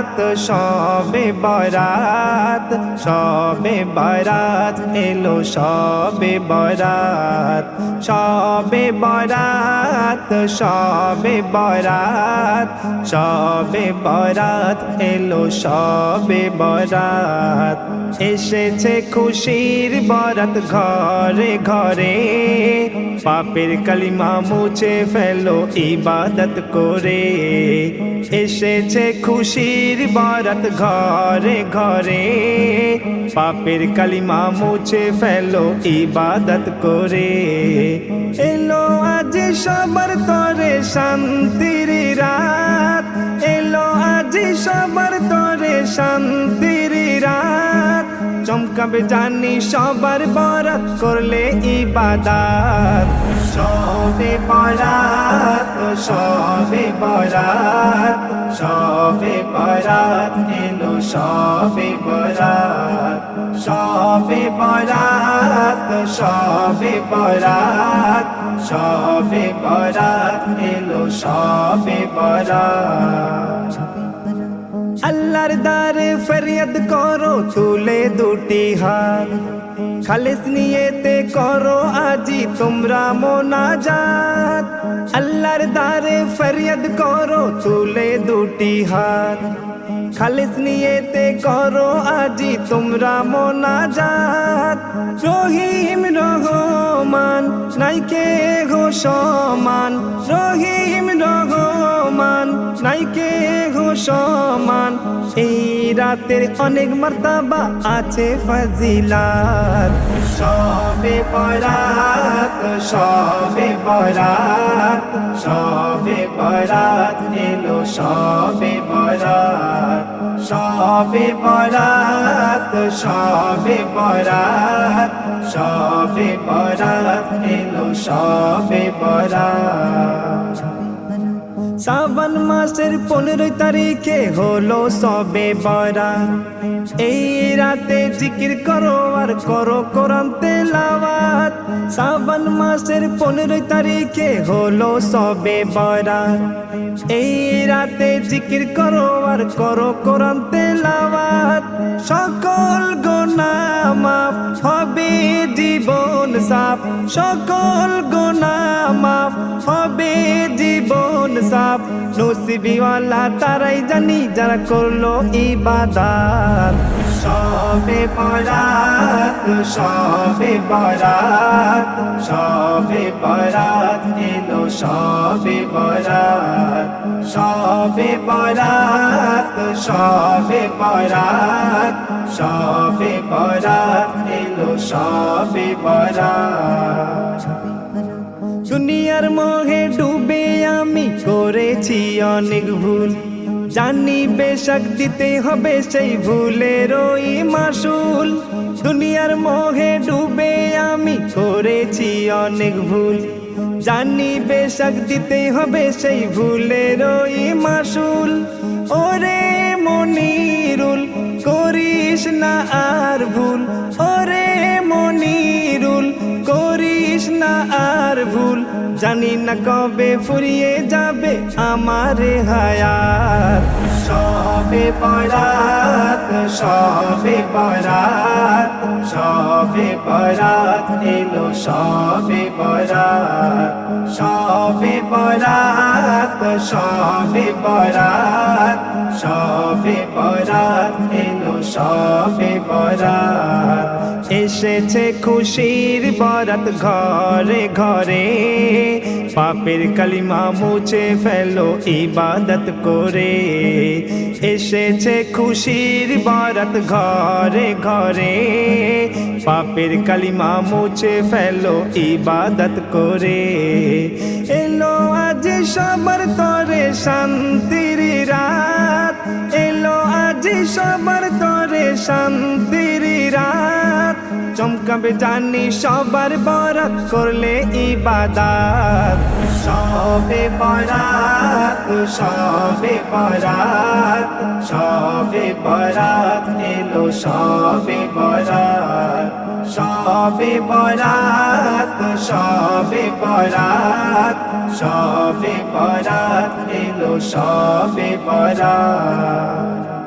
বরাত শবে বরাত শবে বরাত এলো শবে বরাত শবে বরাত শবে বরাত শবে বরাত এলো শবে বরাত এসেছে খুশির বরাত ঘরে ঘরে পাপের কালিমা মুছে ফেলো ইবাদত করে এসেছে খুশির বরাত ঘরে ঘরে পাপের কালিমা মুছে ফেলো ইবাদত করে এলো আজ সবার তরে শান্তির রাত এলো আজ সবার তরে শান্তির রাত চমকাবে জানি সবার বরাত করলে ইবাদত শবে বরাত শবে বরাত শবে বরাত এলো শবে বরাত শবে বরাত শবে বরাত শবে বরাত এলো শবে বরাত আল্লাহর দারে ফরিয়াদ করো তুলে দুটি হাত খালিস নিয়েতে করো আজি তোমরা মোনাজাত আল্লাহর দারে ফরিয়াদ করো তুলে দুটি হাত খালিস নিয়েতে করো আজি তোমরা মোনাজাত রহিম রহমান নাইকে গো সমান রহিম রহমান নাইকে গো সমান এই রাতের অনেক মর্তবা আছে ফজিলাত শবে বরাত শবে বরাত শবে বরাত এলো শবে বরাত শবে বরাত শবে বরাত শবে বরাত এলো শবে বরাত শ্রাবণ মাসের 15 তারিখে হলো শবে বরাত এই রাতে জিকির করো আর করো কোরআন তেলাওয়াত শ্রাবণ মাসের 15 তারিখে হলো শবে বরাত এই রাতে জিকির করো আর করো কোরআন তেলাওয়াত সকল গুনাহ মাফ হবে জীবন সাফ সকল গুনাহ মাফ হবে জীবন সাফ নসিবিওয়ালা তারাই জানি যারা করলো ইবাদত শবে বরাত শবে বরাত শবে বরাত এলো শবে বরাত শবে বরাত শবে বরাত শবে বরাত এলো শবে বরাত দুনিয়ার মোহে ডুবে আমি করেছি অনেক ভুল জানি বেশক দিতে হবে সেই ভুলেরই মাসুল দুনিয়ার মোহে ডুবে আমি করেছি অনেক ভুল জানি বেশক দিতে হবে সেই ভুলেরই মাসুল ওরে মনিরুল করিস না আর ভুল ওরে মনিরুল করিস না আর ভুল জানি না কবে ফুরিয়ে যাবে আমার হায়াত শবে বরাত শবে বরাত শবে বরাত এলো শবে বরাত শবে বরাত শবে বরাত শবে বরাত এলো শবে বরাত এসেছে খুশির বরাত ঘরে ঘরে পাপের কালিমা মুছে ফেলো ইবাদত করে এসেছে খুশির বরাত ঘরে ঘরে পাপের কালিমা মুছে ফেলো ইবাদত করে এলো আজ সবার তরে শান্তির রাত এলো আজ সবার তরে শান্তির রাত চমকাবে জানি সবার বরাত করলে ইবাদত শবে বরাত শবে বরাত শবে বরাত এলো শবে বরাত শবে বরাত শবে বরাত শবে বরাত এলো শবে বরাত